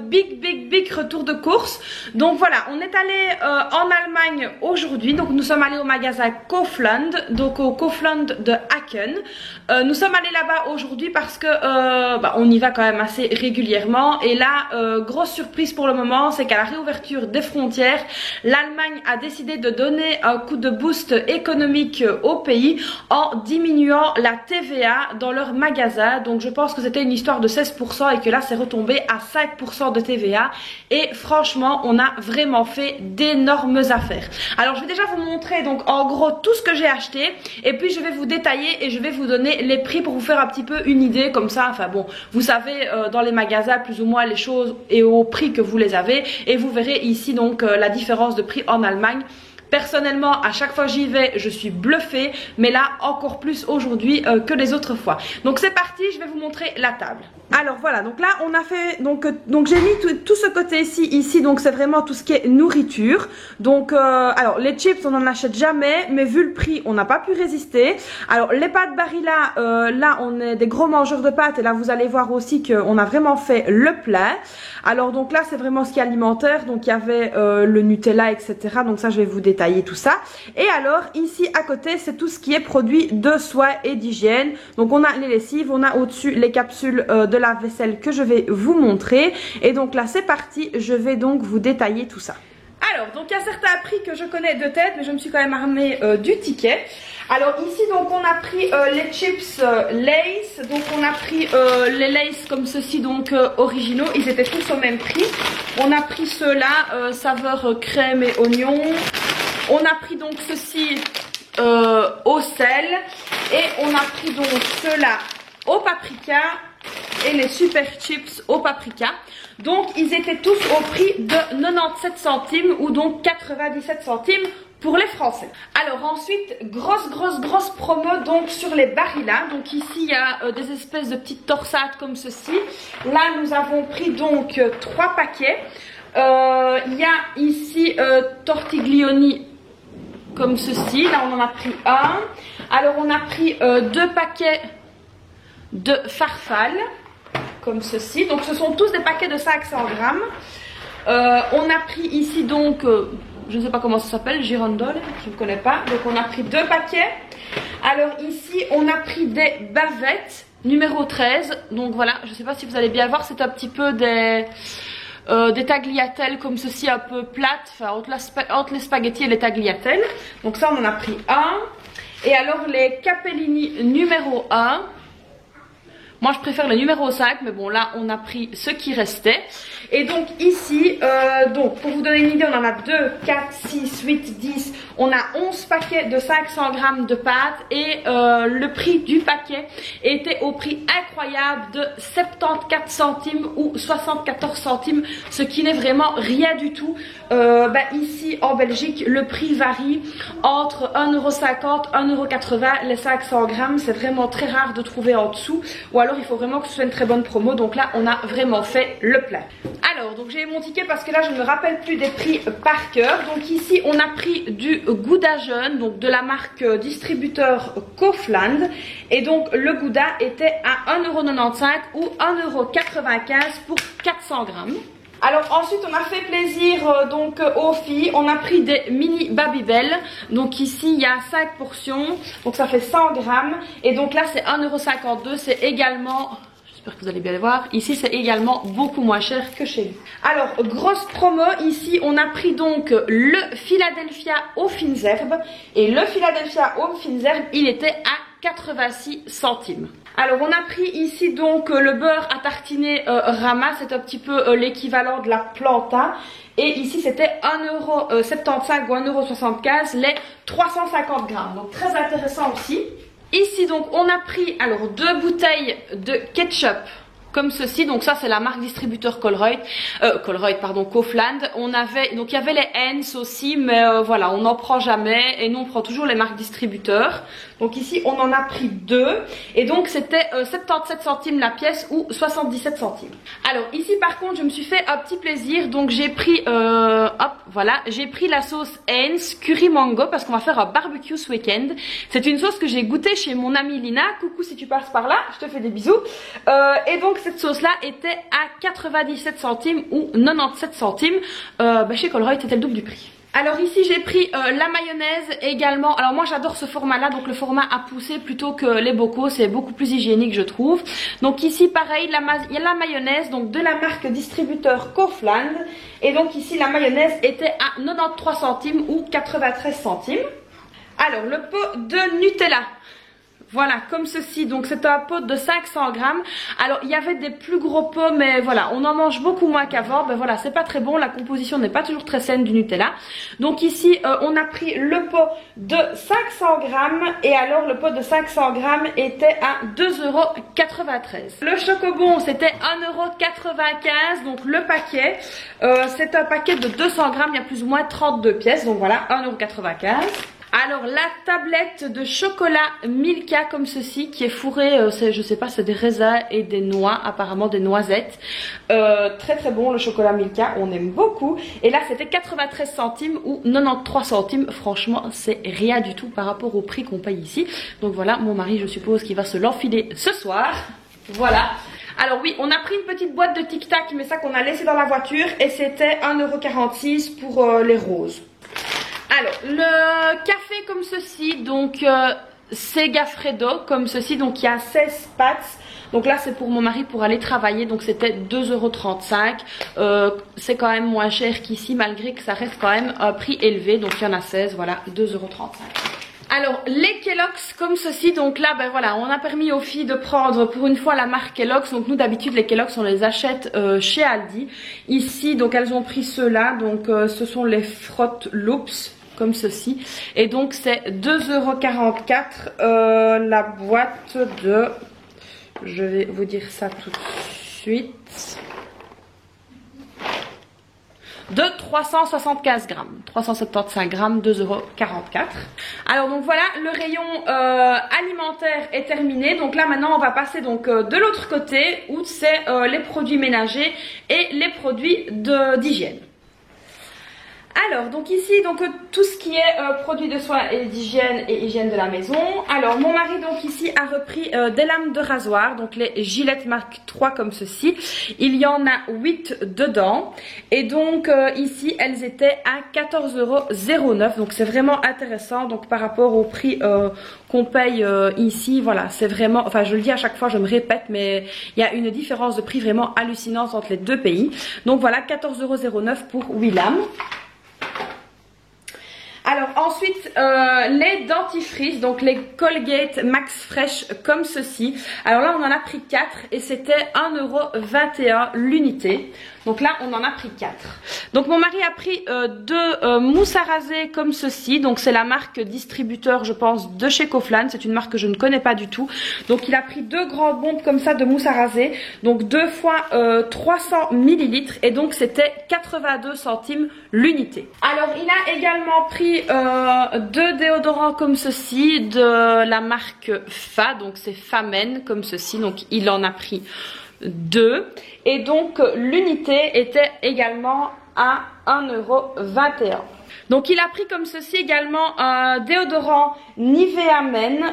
big retour de course. Donc voilà, on est allé en Allemagne aujourd'hui. Donc nous sommes allés au magasin Kaufland, donc au Kaufland de Aachen. Nous sommes allés là-bas aujourd'hui parce que on y va quand même assez régulièrement. Et là, grosse surprise pour le moment, c'est qu'à la réouverture des frontières, l'Allemagne a décidé de donner un coup de boost économique au pays en diminuant la TVA dans leurs magasins. Donc je pense que c'était une histoire de 16% et que là c'est retombé à 5% de TVA. Et franchement, on a vraiment fait d'énormes affaires. Alors je vais déjà vous montrer donc en gros tout ce que j'ai acheté et puis je vais vous détailler et je vais vous donner les prix pour vous faire un petit peu une idée comme ça. Enfin bon, vous savez dans les magasins plus ou moins les choses et au prix que vous les avez et vous verrez ici donc la différence de prix en Allemagne. Personnellement, à chaque fois que j'y vais, je suis bluffée, mais là encore plus aujourd'hui que les autres fois. Donc c'est parti, je vais vous montrer la table. Alors voilà, donc là on a fait, donc j'ai mis tout ce côté-ci, ici, donc c'est vraiment tout ce qui est nourriture. Donc alors les chips on n'en achète jamais, mais vu le prix on n'a pas pu résister. Alors les pâtes Barilla, là on est des gros mangeurs de pâtes et là vous allez voir aussi qu'on a vraiment fait le plein. Alors donc là c'est vraiment ce qui est alimentaire, donc il y avait le Nutella etc, donc ça je vais vous détailler tout ça. Et alors ici à côté c'est tout ce qui est produit de soins et d'hygiène. Donc on a les lessives, on a au-dessus les capsules de la vaisselle que je vais vous montrer. Et donc là c'est parti, je vais donc vous détailler tout ça. Alors donc il y a certains prix que je connais de tête, mais je me suis quand même armée du ticket. Alors ici donc on a pris les chips Lay's, donc on a pris les Lay's comme ceci donc originaux, ils étaient tous au même prix. On a pris ceux-là saveur crème et oignon. On a pris donc ceci au sel et on a pris donc ceux-là au paprika et les super chips au paprika. Donc ils étaient tous au prix de 97 centimes ou donc 97 centimes pour les Français. Alors ensuite, grosse promo donc sur les Barilla. Donc ici il y a des espèces de petites torsades comme ceci. Là nous avons pris donc 3 paquets. Il y a ici tortiglioni comme ceci. Là on en a pris un. Alors on a pris 2 paquets de farfalle comme ceci. Donc ce sont tous des paquets de 500 grammes. On a pris ici donc je ne sais pas comment ça s'appelle, girandole, je ne connais pas. Donc on a pris 2 paquets. Alors ici on a pris des bavettes numéro 13. Donc voilà, je ne sais pas si vous allez bien voir, c'est un petit peu des tagliatelles comme ceci, un peu plates, enfin entre les spaghettis et les tagliatelles. Donc ça on en a pris un. Et alors les capellini numéro 1. Moi je préfère le numéro 5, mais bon là on a pris ce qui restait. Et donc ici, donc pour vous donner une idée, on en a 2, 4, 6, 8, 10. On a 11 paquets de 500 grammes de pâtes. Et le prix du paquet était au prix incroyable de 74 centimes ou 74 centimes. Ce qui n'est vraiment rien du tout. Ici en Belgique, le prix varie entre 1,50 €, 1,80 € les 500 grammes. C'est vraiment très rare de trouver en dessous. Ou alors il faut vraiment que ce soit une très bonne promo. Donc là on a vraiment fait le plein. Alors donc j'ai mon ticket parce que là je ne me rappelle plus des prix par cœur. Donc ici on a pris du Gouda jaune, donc de la marque distributeur Kaufland. Et donc le Gouda était à 1,95 € ou 1,95 € pour 400 grammes. Alors ensuite on a fait plaisir donc aux filles, on a pris des mini Babybel. Donc ici il y a 5 portions, donc ça fait 100 grammes. Et donc là c'est 1,52 €, c'est également... J'espère que vous allez bien le voir. Ici, c'est également beaucoup moins cher que chez nous. Alors, grosse promo. Ici, on a pris donc le Philadelphia aux fines herbes. Et le Philadelphia aux fines herbes, il était à 86 centimes. Alors, on a pris ici donc le beurre à tartiner Rama. C'est un petit peu l'équivalent de la Planta. Et ici, c'était 1,75 € ou 1,75 € les 350 grammes. Donc, très intéressant aussi. Ici donc on a pris alors 2 bouteilles de ketchup comme ceci. Donc ça c'est la marque distributeur Kaufland. On avait donc il y avait les Heinz aussi, mais voilà, on n'en prend jamais et nous on prend toujours les marques distributeurs. Donc ici on en a pris 2 et donc c'était 77 centimes la pièce ou 77 centimes. Alors ici par contre je me suis fait un petit plaisir, donc j'ai pris j'ai pris la sauce Heinz curry mango parce qu'on va faire un barbecue ce week-end. C'est une sauce que j'ai goûtée chez mon amie Lina. Coucou si tu passes par là, je te fais des bisous. Et donc cette sauce là était à 97 centimes ou 97 centimes. Chez Colruyt c'était le double du prix. Alors ici j'ai pris la mayonnaise également. Alors moi j'adore ce format là, donc le format à pousser plutôt que les bocaux, c'est beaucoup plus hygiénique je trouve. Donc ici pareil, il y a la mayonnaise donc de la marque distributeur Kaufland. Et donc ici la mayonnaise était à 93 centimes ou 93 centimes. Alors le pot de Nutella. Voilà, comme ceci, donc c'est un pot de 500 grammes. Alors il y avait des plus gros pots, mais voilà, on en mange beaucoup moins qu'avant. Ben voilà, c'est pas très bon, la composition n'est pas toujours très saine du Nutella. Donc ici, on a pris le pot de 500 grammes. Et alors le pot de 500 grammes était à 2,93 €. Le chocobon, c'était 1,95 €, donc le paquet. C'est un paquet de 200 grammes, il y a plus ou moins 32 pièces. Donc voilà, 1,95 €. Alors la tablette de chocolat Milka comme ceci qui est fourrée, je sais pas, c'est des raisins et des noix, apparemment des noisettes. Très très bon le chocolat Milka, on aime beaucoup. Et là c'était 93 centimes ou 93 centimes, franchement c'est rien du tout par rapport au prix qu'on paye ici. Donc voilà, mon mari je suppose qu'il va se l'enfiler ce soir. Voilà. Alors oui, on a pris une petite boîte de Tic Tac, mais ça qu'on a laissé dans la voiture et c'était 1,46 € pour les roses. Alors, le café comme ceci, donc Segafredo comme ceci, donc il y a 16 pattes. Donc là c'est pour mon mari pour aller travailler, donc c'était 2,35 €. C'est quand même moins cher qu'ici malgré que ça reste quand même un prix élevé, donc il y en a 16, voilà, 2,35 €. Alors les Kellogg's comme ceci, donc là ben voilà, on a permis aux filles de prendre pour une fois la marque Kellogg's. Donc nous d'habitude les Kellogg's on les achète chez Aldi. Ici donc elles ont pris ceux-là, donc ce sont les Fruit Loops comme ceci. Et donc c'est 2,44 € la boîte de... Je vais vous dire ça tout de suite. De 375 grammes. 375 grammes, 2,44 €. Alors donc voilà, le rayon alimentaire est terminé. Donc là maintenant on va passer donc de l'autre côté où c'est les produits ménagers et les produits d'hygiène. Alors donc ici donc tout ce qui est produits de soins et d'hygiène et hygiène de la maison. Alors mon mari donc ici a repris des lames de rasoir, donc les Gillette Mark 3 comme ceci. Il y en a 8 dedans et donc ici elles étaient à 14,09 €. Donc c'est vraiment intéressant donc par rapport au prix qu'on paye ici. Voilà, c'est vraiment, enfin je le dis à chaque fois, je me répète, mais il y a une différence de prix vraiment hallucinante entre les deux pays. Donc voilà, 14,09 € pour 8 lames. Alors ensuite les dentifrices, donc les Colgate Max Fresh comme ceci. Alors là on en a pris 4 et c'était 1,21 € l'unité. Donc là on en a pris 4. Donc mon mari a pris 2 mousses à raser comme ceci. Donc c'est la marque distributeur je pense de chez Kaufland. C'est une marque que je ne connais pas du tout. Donc il a pris 2 grandes bombes comme ça de mousse à raser. Donc 2 fois 300 ml et donc c'était 82 centimes l'unité. Alors il a également pris 2 déodorants comme ceci de la marque Fa. Donc c'est Famen comme ceci. Donc il en a pris 2 et donc l'unité était également à 1,21 €. Donc il a pris comme ceci également un déodorant Nivea Men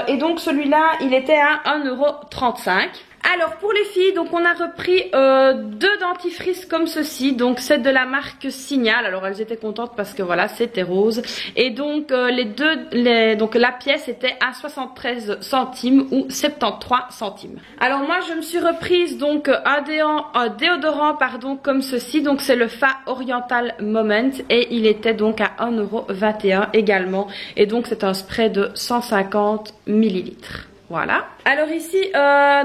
et donc celui-là il était à 1,35 €. Alors pour les filles, donc on a repris 2 dentifrices comme ceci. Donc c'est de la marque Signal. Alors elles étaient contentes parce que voilà, c'était rose. Et donc donc la pièce était à 73 centimes ou 73 centimes. Alors moi je me suis reprise donc un déodorant pardon comme ceci. Donc c'est le Fa Oriental Moment et il était donc à 1,21 € également. Et donc c'est un spray de 150 ml. Voilà. Alors ici,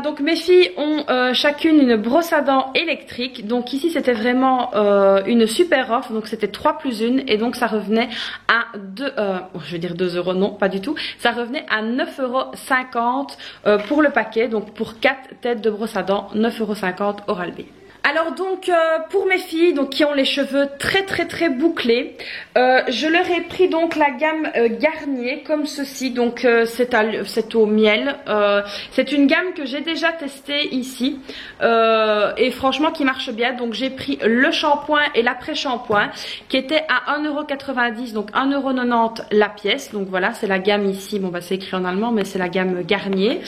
donc mes filles ont chacune une brosse à dents électrique. Donc ici c'était vraiment une super offre. Donc c'était 3 plus 1 et donc ça revenait à 2, je vais dire 2 €, non pas du tout. Ça revenait à 9,50 € pour le paquet. Donc pour 4 têtes de brosse à dents, 9,50 € Oral-B. Alors donc pour mes filles donc qui ont les cheveux très bouclés, je leur ai pris donc la gamme Garnier comme ceci. Donc c'est au miel. C'est une gamme que j'ai déjà testée ici et franchement qui marche bien. Donc j'ai pris le shampoing et l'après-shampoing qui était à 1,90 €, donc 1,90 € la pièce. Donc voilà, c'est la gamme ici. Bon bah c'est écrit en allemand mais c'est la gamme Garnier.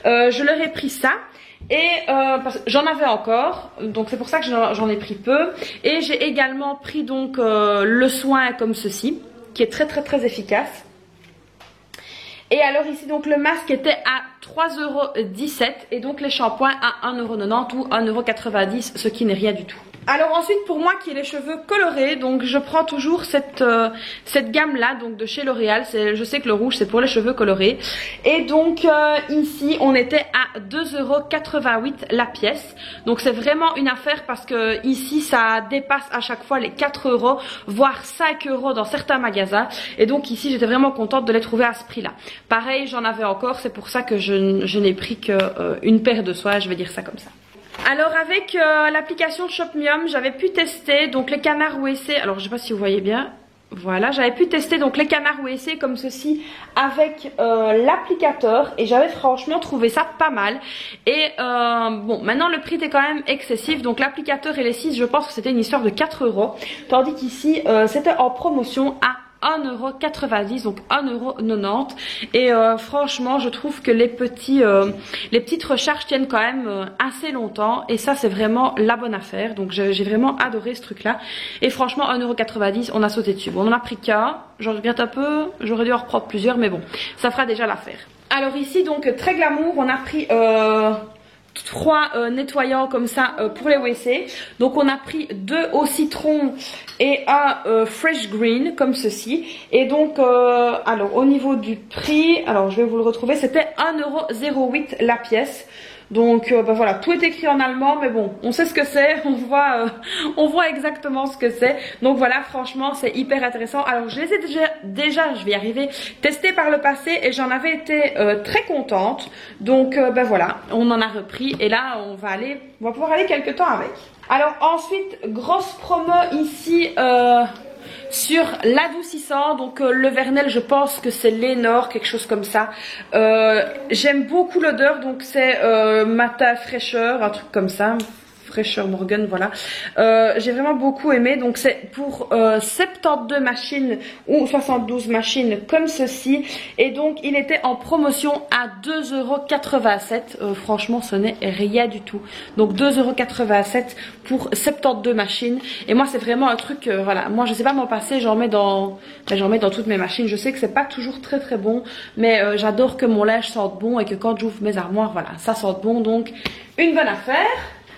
Je leur ai pris ça. Et j'en avais encore, donc c'est pour ça que j'en ai pris peu. Et j'ai également pris donc le soin comme ceci, qui est très très très efficace. Et alors ici donc le masque était à 3,17 € et donc les shampoings à 1,90 € ou 1,90 €, ce qui n'est rien du tout. Alors ensuite pour moi qui ai les cheveux colorés, donc je prends toujours cette gamme là, donc de chez L'Oréal. Je sais que le rouge c'est pour les cheveux colorés. Et donc ici on était à 2,88 € la pièce. Donc c'est vraiment une affaire parce que ici ça dépasse à chaque fois les 4 €, voire 5 € dans certains magasins. Et donc ici j'étais vraiment contente de les trouver à ce prix là. Pareil j'en avais encore, c'est pour ça que je n'ai pris qu'une paire de soins, je vais dire ça comme ça. Alors avec l'application Shopmium, j'avais pu tester donc les canards WC. Alors je sais pas si vous voyez bien. Voilà, j'avais pu tester donc les canards WC comme ceci avec l'applicateur et j'avais franchement trouvé ça pas mal. Et bon, maintenant le prix était quand même excessif. Donc l'applicateur et les 6, je pense que c'était une histoire de 4 €. Tandis qu'ici, c'était en promotion à 1,90 €, donc 1,90 €. Et franchement je trouve que les petites recharges tiennent quand même assez longtemps. Et ça c'est vraiment la bonne affaire. Donc j'ai vraiment adoré ce truc là. Et franchement 1,90 €, on a sauté dessus. Bon, on en a pris qu'un, j'en regrette un peu. J'aurais dû en reprendre plusieurs, mais bon, ça fera déjà l'affaire. Alors ici donc très glamour, on a pris 3 nettoyants comme ça pour les WC. Donc on a pris 2 au citron et un fresh green comme ceci. Et donc alors au niveau du prix, alors je vais vous le retrouver, c'était 1,08 € la pièce. Donc bah voilà, tout est écrit en allemand, mais bon, on sait ce que c'est, on voit exactement ce que c'est. Donc voilà, franchement, c'est hyper intéressant. Alors je les ai déjà, je vais y arriver, testés par le passé et j'en avais été très contente. Donc ben voilà, on en a repris et là on va pouvoir aller quelques temps avec. Alors ensuite, grosse promo ici sur l'adoucissant, donc le Vernel, je pense que c'est Lénore, quelque chose comme ça. J'aime beaucoup l'odeur, donc c'est matin fraîcheur, un truc comme ça. Fraîcheur Morgan, voilà. J'ai vraiment beaucoup aimé. Donc c'est pour 72 machines ou 72 machines comme ceci. Et donc il était en promotion à 2,87 €. Franchement ce n'est rien du tout. Donc 2,87 € pour 72 machines. Et moi c'est vraiment un truc, voilà. Moi je sais pas m'en passer, j'en mets dans toutes mes machines. Je sais que c'est pas toujours très très bon. Mais j'adore que mon linge sente bon et que quand j'ouvre mes armoires, voilà, ça sente bon. Donc une bonne affaire.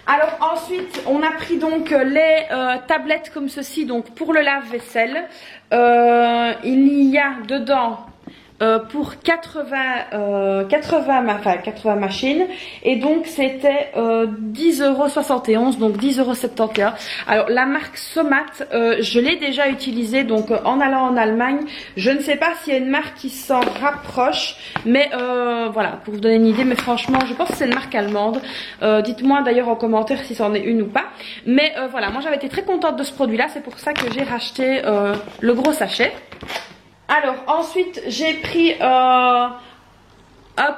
Alors ensuite on a pris donc les tablettes comme ceci, donc pour le lave-vaisselle. Il y a dedans pour 80 machines et donc c'était 10,71 €, donc 10,71 €. Alors la marque Somat, je l'ai déjà utilisée donc en allant en Allemagne. Je ne sais pas s'il y a une marque qui s'en rapproche, mais voilà, pour vous donner une idée. Mais franchement je pense que c'est une marque allemande. Dites-moi d'ailleurs en commentaire si c'en est une ou pas. Mais voilà, moi j'avais été très contente de ce produit là, c'est pour ça que j'ai racheté le gros sachet. Alors ensuite j'ai pris un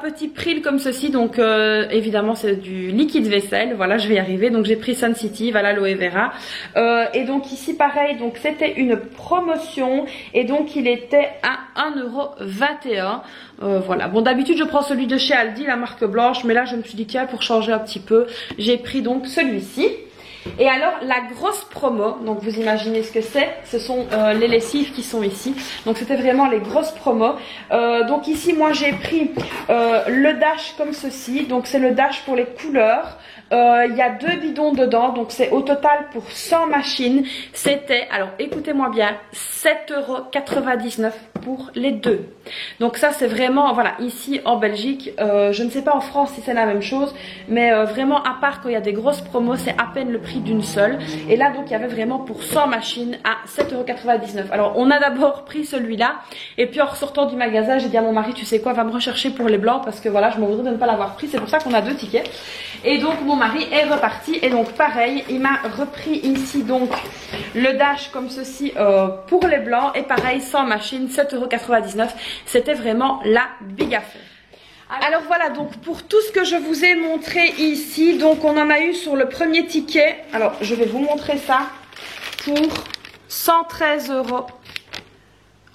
petit pril comme ceci, donc évidemment c'est du liquide vaisselle, voilà, je vais y arriver. Donc j'ai pris Sun City, voilà, aloe vera. Et donc ici pareil, donc c'était une promotion et donc il était à 1,21 €. Voilà, bon d'habitude je prends celui de chez Aldi, la marque blanche, mais là je me suis dit tiens, pour changer un petit peu, j'ai pris donc celui-ci. Et alors la grosse promo, donc vous imaginez ce que c'est, ce sont les lessives qui sont ici. Donc c'était vraiment les grosses promos. Donc ici moi j'ai pris le Dash comme ceci, donc c'est le Dash pour les couleurs. Il y a 2 bidons dedans, donc c'est au total pour 100 machines. C'était, alors écoutez-moi bien, 7,99 € pour les 2. Donc ça c'est vraiment, voilà, ici en Belgique, je ne sais pas en France si c'est la même chose, mais vraiment à part quand il y a des grosses promos, c'est à peine le prix d'une seule. Et là donc il y avait vraiment pour 100 machines à 7,99 €. Alors on a d'abord pris celui-là, et puis en ressortant du magasin, j'ai dit à mon mari, tu sais quoi, va me rechercher pour les blancs, parce que voilà, je m'en voudrais de ne pas l'avoir pris. C'est pour ça qu'on a 2 tickets. Et donc mon mari est reparti, et donc pareil, il m'a repris ici donc le Dash comme ceci pour les blancs, et pareil 100 machines, 7,99 €. C'était vraiment la big affaire. Alors voilà, donc pour tout ce que je vous ai montré ici, donc on en a eu sur le premier ticket. Alors je vais vous montrer ça pour 113 €.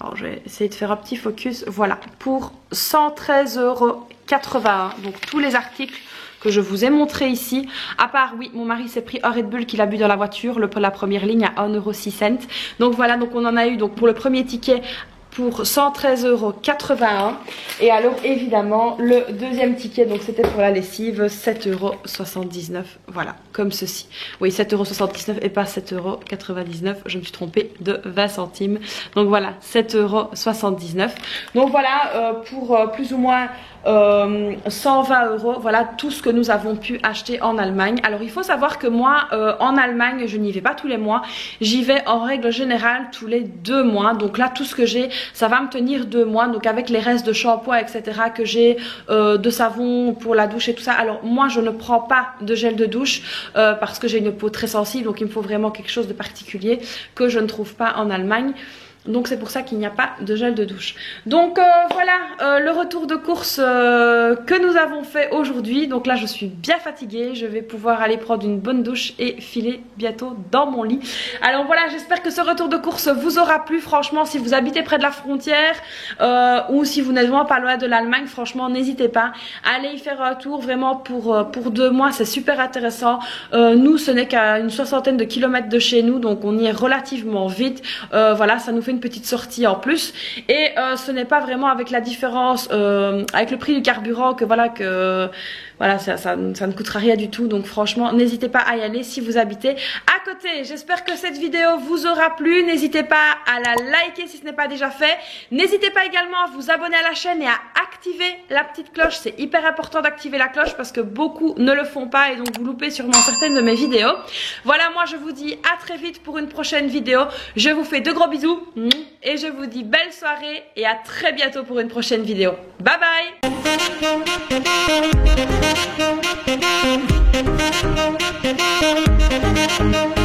Alors je vais essayer de faire un petit focus. Voilà, pour 113,81 €. Donc tous les articles que je vous ai montré ici. À part, oui, mon mari s'est pris un Red Bull qu'il a bu dans la voiture, la première ligne à 1,06 €. Donc voilà, donc on en a eu donc pour le premier ticket pour 113,81 €. Et alors évidemment le deuxième ticket, donc c'était pour la lessive, 7,79 €. Voilà, comme ceci. Oui, 7,79 € et pas 7,99 €. Je me suis trompée de 20 centimes. Donc voilà, 7,79 €. Donc voilà, pour plus ou moins 120 €, voilà tout ce que nous avons pu acheter en Allemagne. Alors il faut savoir que moi en Allemagne je n'y vais pas tous les mois, j'y vais en règle générale tous les 2 mois. Donc là tout ce que j'ai, ça va me tenir 2 mois, donc avec les restes de shampoing etc que j'ai, de savon pour la douche et tout ça. Alors moi je ne prends pas de gel de douche parce que j'ai une peau très sensible, donc il me faut vraiment quelque chose de particulier que je ne trouve pas en Allemagne. Donc c'est pour ça qu'il n'y a pas de gel de douche. Donc voilà le retour de course que nous avons fait aujourd'hui. Donc là je suis bien fatiguée, je vais pouvoir aller prendre une bonne douche et filer bientôt dans mon lit. Alors voilà, j'espère que ce retour de course vous aura plu. Franchement, si vous habitez près de la frontière ou si vous n'êtes vraiment pas loin de l'Allemagne, franchement n'hésitez pas, allez y faire un tour. Vraiment pour 2 mois, c'est super intéressant. Nous ce n'est qu'à une 60aine de kilomètres de chez nous, donc on y est relativement vite. Voilà, ça nous fait une petite sortie en plus et ce n'est pas vraiment avec la différence avec le prix du carburant que voilà ça ne coûtera rien du tout. Donc franchement n'hésitez pas à y aller si vous habitez à côté. J'espère que cette vidéo vous aura plu, n'hésitez pas à la liker si ce n'est pas déjà fait, n'hésitez pas également à vous abonner à la chaîne et à activer la petite cloche. C'est hyper important d'activer la cloche parce que beaucoup ne le font pas et donc vous loupez sûrement certaines de mes vidéos. Voilà, moi je vous dis à très vite pour une prochaine vidéo, je vous fais de gros bisous et je vous dis belle soirée et à très bientôt pour une prochaine vidéo. Bye bye.